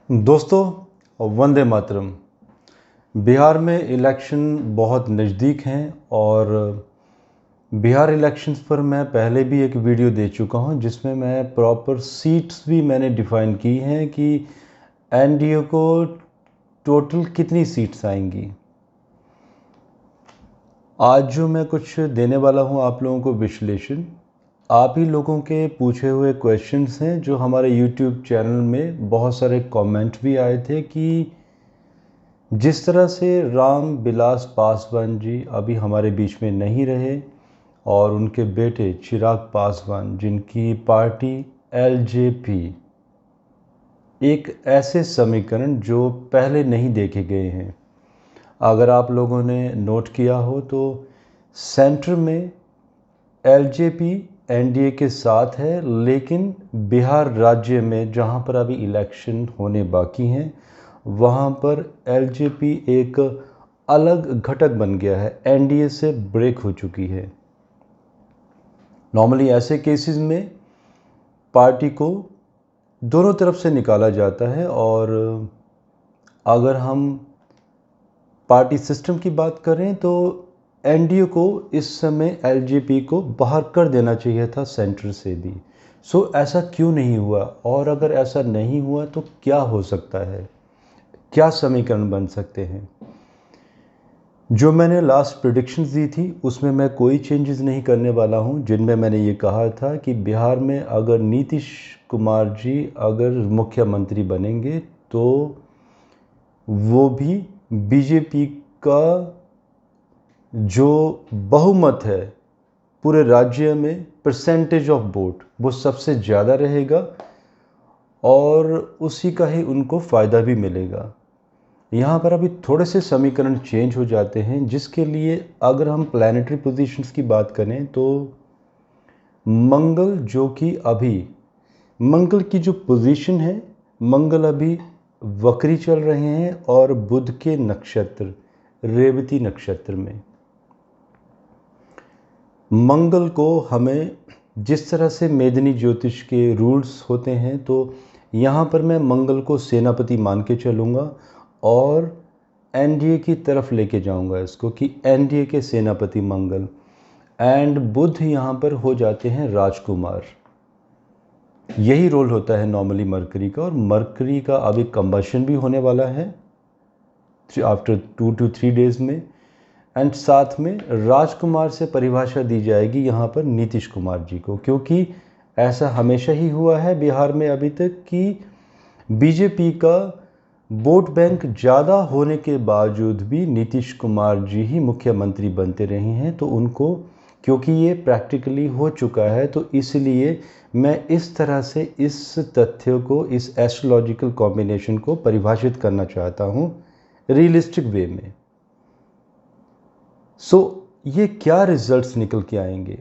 दोस्तों, वंदे मातरम। बिहार में इलेक्शन बहुत नज़दीक हैं और बिहार इलेक्शंस पर मैं पहले भी एक वीडियो दे चुका हूं जिसमें मैं प्रॉपर सीट्स भी मैंने डिफ़ाइन की हैं कि एनडीए को टोटल कितनी सीट्स आएंगी। आज जो मैं कुछ देने वाला हूं आप लोगों को विश्लेषण, आप ही लोगों के पूछे हुए क्वेश्चंस हैं जो हमारे यूट्यूब चैनल में बहुत सारे कमेंट भी आए थे कि जिस तरह से राम विलास पासवान जी अभी हमारे बीच में नहीं रहे और उनके बेटे चिराग पासवान जिनकी पार्टी एलजेपी, एक ऐसे समीकरण जो पहले नहीं देखे गए हैं। अगर आप लोगों ने नोट किया हो तो सेंटर में एलजेपी एनडीए के साथ है, लेकिन बिहार राज्य में जहां पर अभी इलेक्शन होने बाकी हैं वहाँ पर एलजेपी एक अलग घटक बन गया है, एनडीए से ब्रेक हो चुकी है। नॉर्मली ऐसे केसेस में पार्टी को दोनों तरफ से निकाला जाता है और अगर हम पार्टी सिस्टम की बात करें तो एनडीए को इस समय एलजेपी को बाहर कर देना चाहिए था सेंटर से भी। सो ऐसा क्यों नहीं हुआ, और अगर ऐसा नहीं हुआ तो क्या हो सकता है, क्या समीकरण बन सकते हैं। जो मैंने लास्ट प्रेडिक्शंस दी थी उसमें मैं कोई चेंजेस नहीं करने वाला हूं, जिनमें मैंने ये कहा था कि बिहार में अगर नीतीश कुमार जी अगर मुख्यमंत्री बनेंगे तो वो भी बीजेपी का जो बहुमत है पूरे राज्य में, परसेंटेज ऑफ वोट वो सबसे ज़्यादा रहेगा और उसी का ही उनको फ़ायदा भी मिलेगा। यहाँ पर अभी थोड़े से समीकरण चेंज हो जाते हैं, जिसके लिए अगर हम प्लानिटरी पोजीशंस की बात करें तो मंगल, जो कि अभी मंगल की जो पोजीशन है, मंगल अभी वक्री चल रहे हैं और बुध के नक्षत्र रेवती नक्षत्र में। मंगल को हमें जिस तरह से मेदिनी ज्योतिष के रूल्स होते हैं तो यहाँ पर मैं मंगल को सेनापति मान के चलूँगा और एनडीए की तरफ लेके जाऊंगा इसको कि एनडीए के सेनापति मंगल, एंड बुध यहाँ पर हो जाते हैं राजकुमार। यही रोल होता है नॉर्मली मरकरी का, और मरकरी का अभी कंबशन भी होने वाला है आफ्टर 2 to 3 डेज में, एंड साथ में राजकुमार से परिभाषा दी जाएगी यहाँ पर नीतीश कुमार जी को, क्योंकि ऐसा हमेशा ही हुआ है बिहार में अभी तक कि बीजेपी का वोट बैंक ज़्यादा होने के बावजूद भी नीतीश कुमार जी ही मुख्यमंत्री बनते रहे हैं। तो उनको, क्योंकि ये प्रैक्टिकली हो चुका है, तो इसलिए मैं इस तरह से इस तथ्य को, इस एस्ट्रोलॉजिकल कॉम्बिनेशन को परिभाषित करना चाहता हूँ रियलिस्टिक वे में। ये क्या रिजल्ट्स निकल के आएंगे।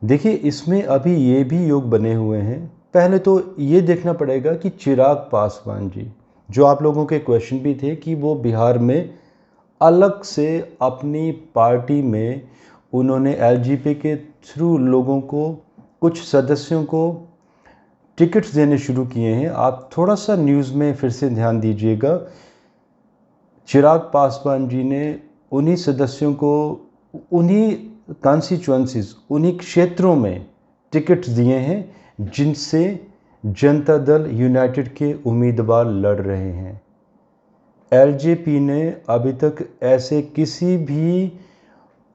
देखिए, इसमें अभी ये भी योग बने हुए हैं। पहले तो ये देखना पड़ेगा कि चिराग पासवान जी, जो आप लोगों के क्वेश्चन भी थे कि वो बिहार में अलग से अपनी पार्टी में उन्होंने एलजेपी के थ्रू लोगों को, कुछ सदस्यों को टिकट्स देने शुरू किए हैं। आप थोड़ा सा न्यूज़ में फिर से ध्यान दीजिएगा। चिराग पासवान जी ने उन्हीं सदस्यों को, उन्हीं कॉन्स्टिट्यूएंसीज, उन्हीं क्षेत्रों में टिकट्स दिए हैं जिनसे जनता दल यूनाइटेड के उम्मीदवार लड़ रहे हैं। एलजेपी ने अभी तक ऐसे किसी भी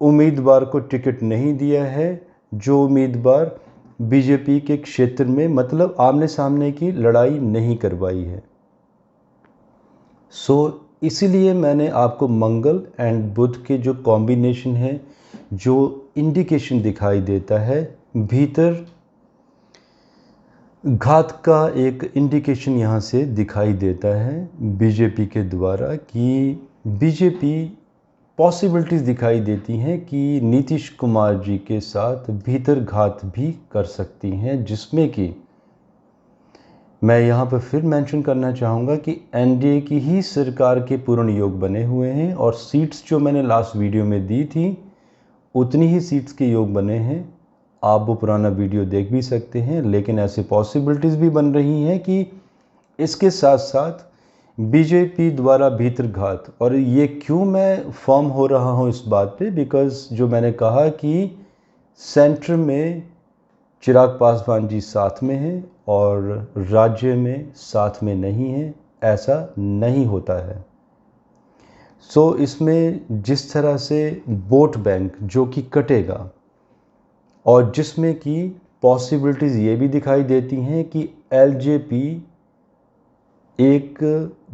उम्मीदवार को टिकट नहीं दिया है जो उम्मीदवार बीजेपी के क्षेत्र में, मतलब आमने सामने की लड़ाई नहीं करवाई है। इसीलिए मैंने आपको मंगल एंड बुध के जो कॉम्बिनेशन है, जो इंडिकेशन दिखाई देता है, भीतर घात का एक इंडिकेशन यहाँ से दिखाई देता है बीजेपी के द्वारा कि बीजेपी पॉसिबिलिटीज़ दिखाई देती हैं कि नीतीश कुमार जी के साथ भीतर घात भी कर सकती हैं, जिसमें कि मैं यहाँ पर फिर मेंशन करना चाहूँगा कि एनडीए की ही सरकार के पूर्ण योग बने हुए हैं और सीट्स जो मैंने लास्ट वीडियो में दी थी उतनी ही सीट्स के योग बने हैं। आप वो पुराना वीडियो देख भी सकते हैं, लेकिन ऐसे पॉसिबिलिटीज़ भी बन रही हैं कि इसके साथ साथ बीजेपी द्वारा भीतरघात। और ये क्यों मैं फर्म हो रहा हूँ इस बात पे, बिकॉज़ जो मैंने कहा कि सेंटर में चिराग पासवान जी साथ में हैं और राज्य में साथ में नहीं हैं, ऐसा नहीं होता है। इसमें जिस तरह से वोट बैंक जो कि कटेगा और जिसमें कि पॉसिबिलिटीज़ ये भी दिखाई देती हैं कि एलजेपी एक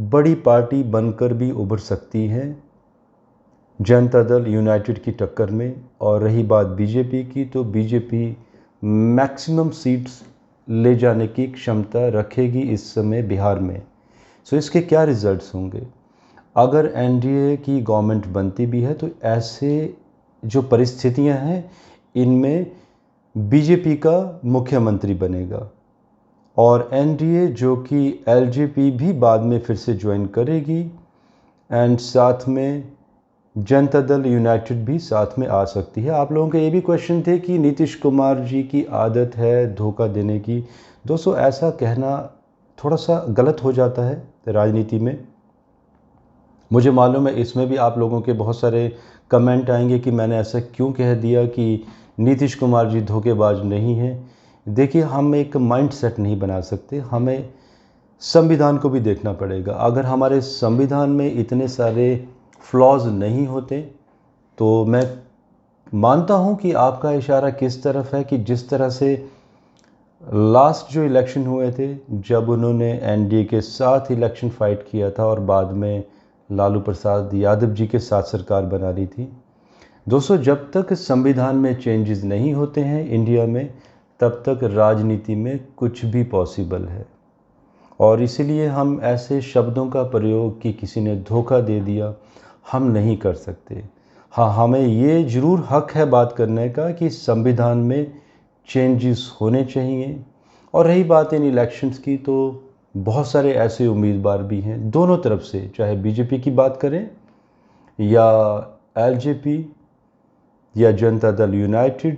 बड़ी पार्टी बनकर भी उभर सकती है जनता दल यूनाइटेड की टक्कर में। और रही बात बीजेपी की, तो बीजेपी मैक्सिमम सीट्स ले जाने की क्षमता रखेगी इस समय बिहार में। इसके क्या रिज़ल्ट्स होंगे? अगर एनडीए की गवर्नमेंट बनती भी है तो ऐसे जो परिस्थितियां हैं इनमें बीजेपी का मुख्यमंत्री बनेगा और एनडीए जो कि एलजेपी भी बाद में फिर से ज्वाइन करेगी एंड साथ में जनता दल यूनाइटेड भी साथ में आ सकती है। आप लोगों के ये भी क्वेश्चन थे कि नीतीश कुमार जी की आदत है धोखा देने की। दोस्तों, ऐसा कहना थोड़ा सा गलत हो जाता है राजनीति में। मुझे मालूम है इसमें भी आप लोगों के बहुत सारे कमेंट आएंगे कि मैंने ऐसा क्यों कह दिया कि नीतीश कुमार जी धोखेबाज नहीं हैं। देखिए, हम एक माइंड सेट नहीं बना सकते, हमें संविधान को भी देखना पड़ेगा। अगर हमारे संविधान में इतने सारे फ्लॉज नहीं होते तो मैं मानता हूं कि आपका इशारा किस तरफ है कि जिस तरह से लास्ट जो इलेक्शन हुए थे जब उन्होंने एनडीए के साथ इलेक्शन फाइट किया था और बाद में लालू प्रसाद यादव जी के साथ सरकार बना ली थी। दोस्तों, जब तक संविधान में चेंजेस नहीं होते हैं इंडिया में तब तक राजनीति में कुछ भी पॉसिबल है। और इसीलिए हम ऐसे शब्दों का प्रयोग कि किसी ने धोखा दे दिया हम नहीं कर सकते। हाँ, हमें ये ज़रूर हक है बात करने का कि संविधान में चेंजेस होने चाहिए। और रही बात इन इलेक्शंस की, तो बहुत सारे ऐसे उम्मीदवार भी हैं दोनों तरफ से, चाहे बीजेपी की बात करें या एलजेपी या जनता दल यूनाइटेड,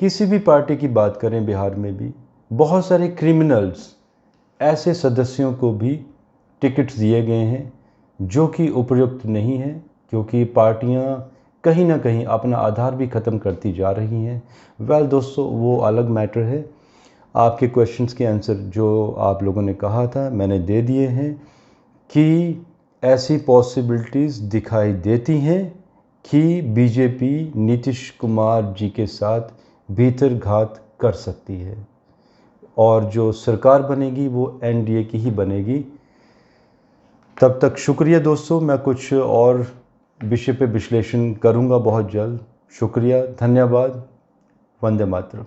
किसी भी पार्टी की बात करें। बिहार में भी बहुत सारे क्रिमिनल्स ऐसे सदस्यों को भी टिकट्स दिए गए हैं जो कि उपयुक्त नहीं हैं, क्योंकि पार्टियां कहीं ना कहीं अपना आधार भी ख़त्म करती जा रही हैं। वेल दोस्तों, वो अलग मैटर है। आपके क्वेश्चंस के आंसर जो आप लोगों ने कहा था मैंने दे दिए हैं कि ऐसी पॉसिबिलिटीज़ दिखाई देती हैं कि बीजेपी नीतीश कुमार जी के साथ भीतरघात कर सकती है और जो सरकार बनेगी वो एनडीए की ही बनेगी। तब तक शुक्रिया दोस्तों, मैं कुछ और विषय पे विश्लेषण करूंगा बहुत जल्द। शुक्रिया, धन्यवाद, वंदे मातरम।